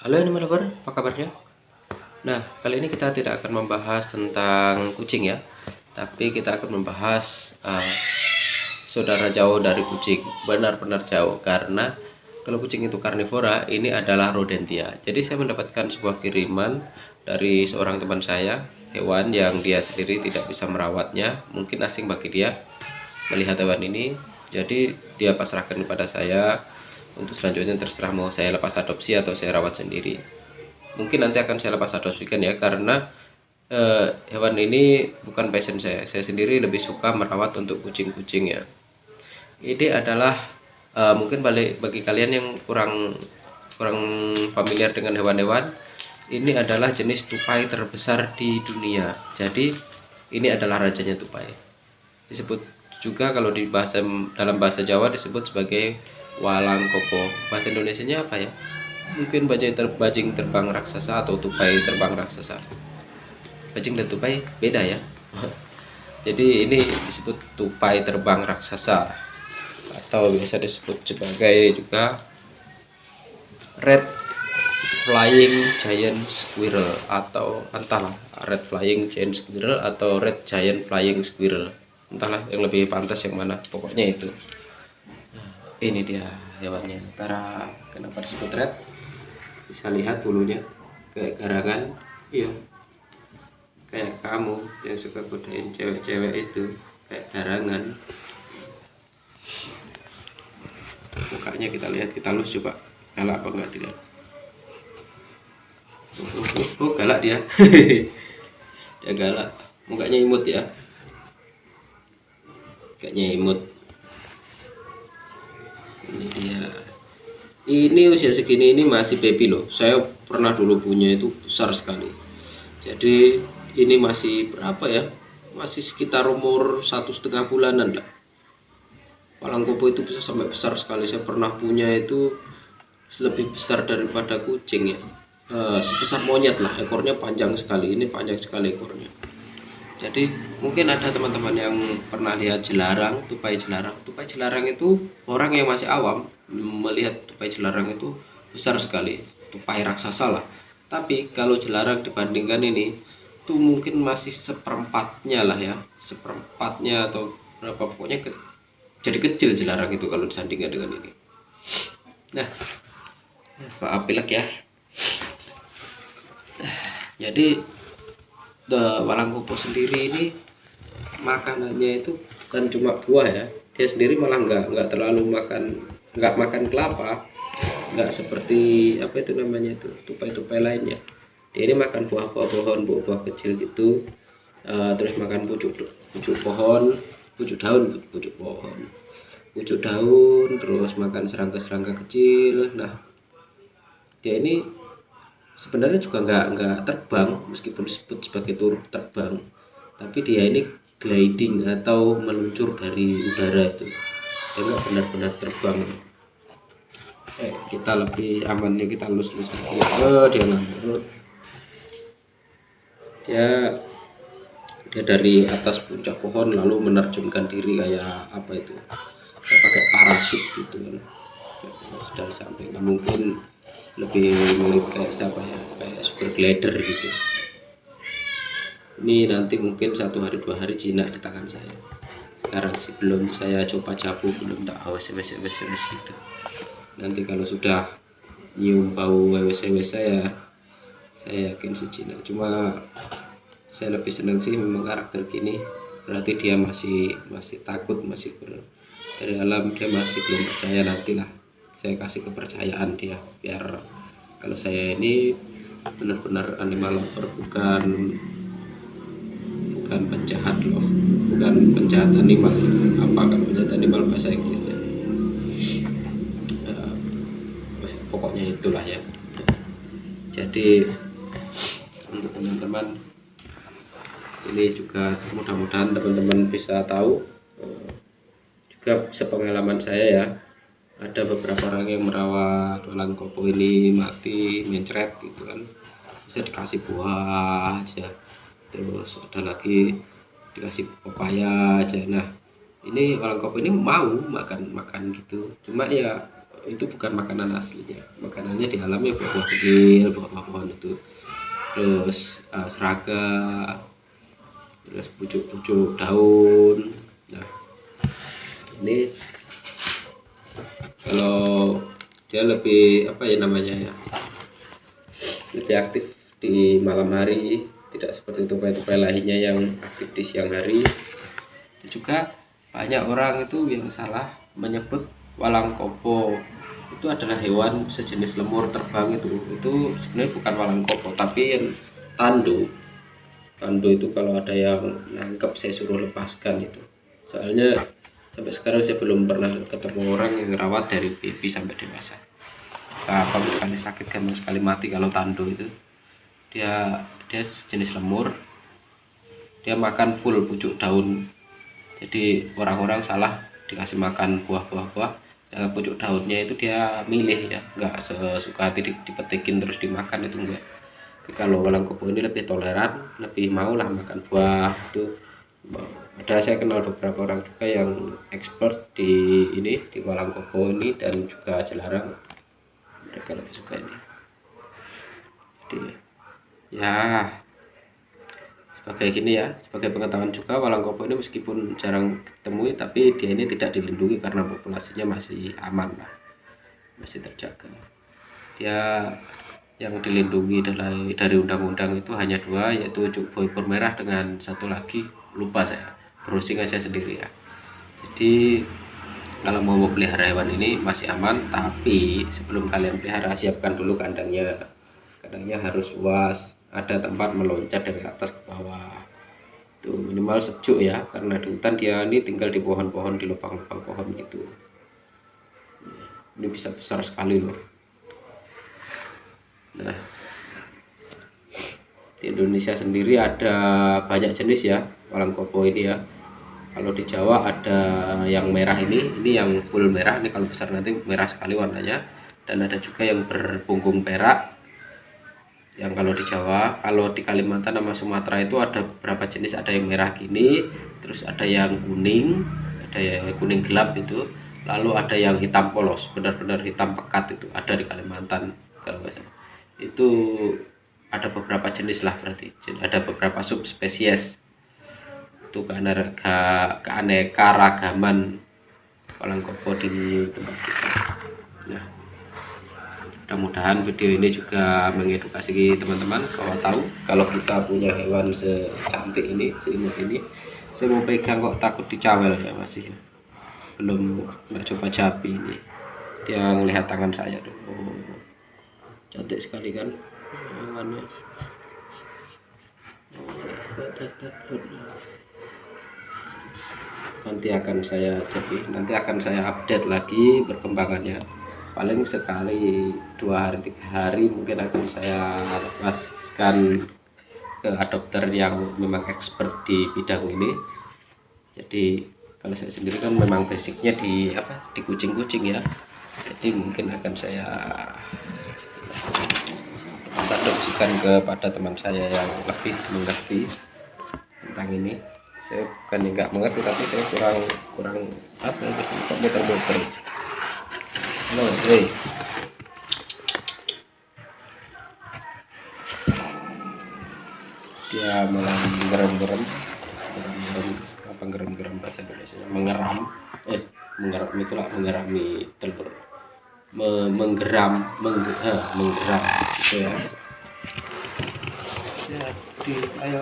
Halo Animal Lover, apa kabarnya? Nah, kali ini kita tidak akan membahas tentang kucing ya, tapi kita akan membahas saudara jauh dari kucing, benar-benar jauh karena kalau kucing itu karnivora, ini adalah rodentia. Jadi saya mendapatkan sebuah kiriman dari seorang teman saya, hewan yang dia sendiri tidak bisa merawatnya, mungkin asing bagi dia melihat hewan ini. Jadi dia pasrahkan kepada saya. Untuk selanjutnya terserah mau saya lepas adopsi atau saya rawat sendiri. Mungkin nanti akan saya lepas adopsikan ya, karena hewan ini bukan passion saya. Saya sendiri lebih suka merawat untuk kucing-kucing ya. Ini adalah mungkin bagi kalian yang kurang kurang familiar dengan hewan-hewan, ini adalah jenis tupai terbesar di dunia. Jadi ini adalah rajanya tupai. Disebut juga kalau dalam bahasa Jawa disebut sebagai walang kopo. Bahasa Indonesianya apa ya? Mungkin bajing terbang raksasa atau tupai terbang raksasa. Bajing dan tupai beda ya. Jadi ini disebut tupai terbang raksasa atau biasa disebut sebagai juga red flying giant squirrel, atau entahlah red flying giant squirrel atau red giant flying squirrel, entahlah yang lebih pantas yang mana, pokoknya itu. Ini dia hewannya. Antara kenapa disebut red, bisa lihat bulunya kayak garangan. Iya, kayak kamu yang suka godain cewek-cewek itu, kayak garangan. Mukanya kita lihat, kita lus coba, galak apa enggak dilihat. Galak dia. Dia galak, mukanya imut ya, kayaknya imut. Ini dia. Ini usia segini ini masih baby loh. Saya pernah dulu punya itu besar sekali. Jadi ini masih berapa ya? Masih sekitar umur 1,5 bulanan lah. Walang kopo itu bisa sampai besar sekali. Saya pernah punya itu lebih besar daripada kucing ya. Sebesar monyet lah. Ekornya panjang sekali. Ini panjang sekali ekornya. Jadi mungkin ada teman-teman yang pernah lihat jelarang, tupai jelarang. Tupai jelarang itu orang yang masih awam melihat tupai jelarang itu besar sekali, tupai raksasa lah. Tapi kalau jelarang dibandingkan ini tuh mungkin masih seperempatnya lah ya, seperempatnya atau berapa, pokoknya jadi kecil jelarang itu kalau disandingkan dengan ini. Nah, maaf pilek ya. Jadi walang kopo sendiri ini makanannya itu bukan cuma buah ya, dia sendiri malah nggak terlalu nggak makan kelapa, nggak seperti apa itu namanya itu tupai-tupai lainnya. Dia ini makan buah-buah pohon, buah-buah kecil gitu, terus makan pucuk pohon, pucuk daun, pucuk pohon, pucuk daun, terus makan serangga-serangga kecil. Nah, dia ini sebenarnya juga nggak terbang, meskipun disebut sebagai turut terbang, tapi dia ini gliding atau meluncur dari udara itu. Dia nggak benar-benar terbang. Kita lebih aman nih, kita lus-lus lagi. Dia nggak, dia dari atas puncak pohon lalu menerjunkan diri kayak apa itu, kayak pakai parasut gitu kan, dari samping. Mungkin lebih mirip kayak siapa ya, kayak super glider gitu. Ini nanti mungkin 1 hari 2 hari jinak di tangan saya. Sekarang sih belum saya coba capu, belum tak awas gitu. Nanti kalau sudah nyium bau wes saya yakin sih jinak. Cuma saya lebih senang sih memang karakter gini, berarti dia masih takut, dari alam dia masih belum percaya. Nantilah saya kasih kepercayaan dia, biar kalau saya ini benar-benar animal lover, bukan penjahat loh, bukan penjahat animal. Apa kan penjahat animal bahasa Inggrisnya? Pokoknya itulah ya. Jadi untuk teman-teman ini juga mudah-mudahan teman-teman bisa tahu, juga sepengalaman saya ya, ada beberapa orang yang merawat walang kopo ini mati mencret gitu kan, bisa dikasih buah aja, terus ada lagi dikasih pepaya aja. Nah, ini walang kopo ini mau makan gitu, cuma ya itu bukan makanan aslinya. Makanannya di alam ya buah-buah kecil, buah-buah pohon itu, terus serangga, terus pucuk-pucuk daun. Nah, ini kalau dia lebih apa ya namanya ya, lebih aktif di malam hari, tidak seperti tupai-tupai lainnya yang aktif di siang hari. Dan juga banyak orang itu yang salah menyebut walang kopo itu adalah hewan sejenis lemur terbang. Itu sebenarnya bukan walang kopo tapi yang tandu. Tandu itu kalau ada yang nangkep saya suruh lepaskan itu. Soalnya sampai sekarang saya belum pernah ketemu orang yang rawat dari baby sampai dewasa. Sama sekali sakit, sama sekali mati kalau tandu itu. Dia jenis lemur. Dia makan full pucuk daun. Jadi orang-orang salah dikasih makan buah-buah pucuk daunnya itu dia milih ya, nggak sesuka hati dipetikin terus dimakan, itu enggak. Tapi kalau walang kopo ini lebih toleran, lebih mau lah makan buah itu. Ada, saya kenal beberapa orang juga yang expert di ini, di walang kopo ini, dan juga jelarang, mereka lebih suka ini. Jadi ya sebagai gini ya, sebagai pengetahuan juga, walang kopo ini meskipun jarang ditemui tapi dia ini tidak dilindungi karena populasinya masih aman lah, masih terjaga. Dia yang dilindungi dari undang-undang itu hanya dua, yaitu cukup boy merah dengan satu lagi lupa saya, browsing aja sendiri ya. Jadi kalau mau pelihara hewan ini masih aman, tapi sebelum kalian pelihara siapkan dulu kandangnya. Kandangnya harus luas, ada tempat meloncat dari atas ke bawah. Itu minimal sejuk ya, karena di hutan dia ini tinggal di pohon-pohon, di lubang-lubang pohon gitu. Ini bisa besar sekali loh. Nah, di Indonesia sendiri ada banyak jenis ya walang kopo ini ya. Kalau di Jawa ada yang merah ini yang full merah, ini kalau besar nanti merah sekali warnanya. Dan ada juga yang berpunggung perak, yang kalau di Jawa. Kalau di Kalimantan sama Sumatera itu ada beberapa jenis, ada yang merah gini, terus ada yang kuning, ada yang kuning gelap itu, lalu ada yang hitam polos, benar-benar hitam pekat, itu ada di Kalimantan kalau nggak salah. Itu ada beberapa jenis lah, berarti ada beberapa subspesies. Itu keanekaragaman walang kopo di tempat kita. Nah, mudah-mudahan video ini juga mengedukasi teman-teman bahwa tahu kalau kita punya hewan secantik ini, seimut ini. Saya mau pegang kok takut dicawel ya, masih belum nggak coba jabi ini. Dia ngelihat tangan saya tuh, oh, cantik sekali kan hewannya. Nanti akan saya jabi, nanti akan saya update lagi perkembangannya. Paling sekali 2 hari 3 hari mungkin akan saya lepaskan ke adopter yang memang expert di bidang ini. Jadi kalau saya sendiri kan memang basicnya di kucing-kucing ya, jadi mungkin akan saya adopsikan kepada teman saya yang lebih mengerti tentang ini. Saya bukan nggak mengerti, tapi saya kurang apa ya, kok muter-muter. Halo, hey. Dia malah gerem-gerem bahasa Indonesia, mengeram itulah, mengerami telur, menggeram gitu ya. Jadi ayo,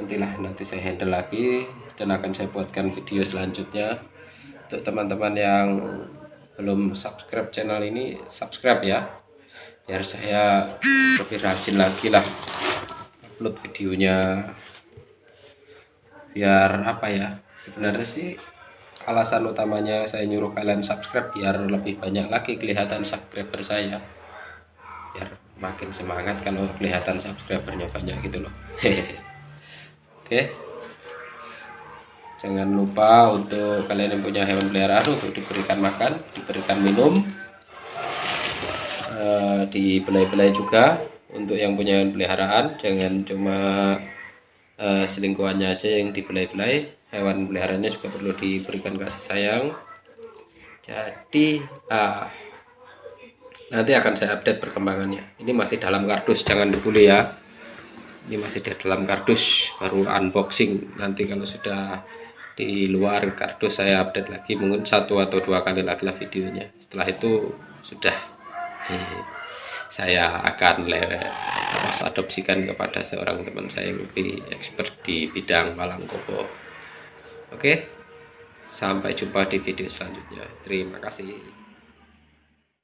nanti saya handle lagi dan akan saya buatkan video selanjutnya. Untuk teman-teman yang belum subscribe channel ini, subscribe ya, biar saya lebih rajin lagi lah upload videonya. Biar apa ya, sebenarnya sih alasan utamanya saya nyuruh kalian subscribe biar lebih banyak lagi kelihatan subscriber saya, biar makin semangat kalau kelihatan subscribernya banyak gitu loh. Oke, jangan lupa untuk kalian yang punya hewan peliharaan untuk diberikan makan, diberikan minum, dibelai-belai juga. Untuk yang punya hewan peliharaan, jangan cuma selingkuhannya aja yang dibelai-belai, hewan peliharaannya juga perlu diberikan kasih sayang. Jadi nanti akan saya update perkembangannya. Ini masih dalam kardus, jangan dibeli ya. Ini masih di dalam kardus, baru unboxing. Nanti kalau sudah di luar kardus saya update lagi, mungkin 1 atau 2 kali lagi lah videonya. Setelah itu sudah saya akan adopsikan kepada seorang teman saya yang lebih expert di bidang Walang Kobo. Oke, sampai jumpa di video selanjutnya. Terima kasih.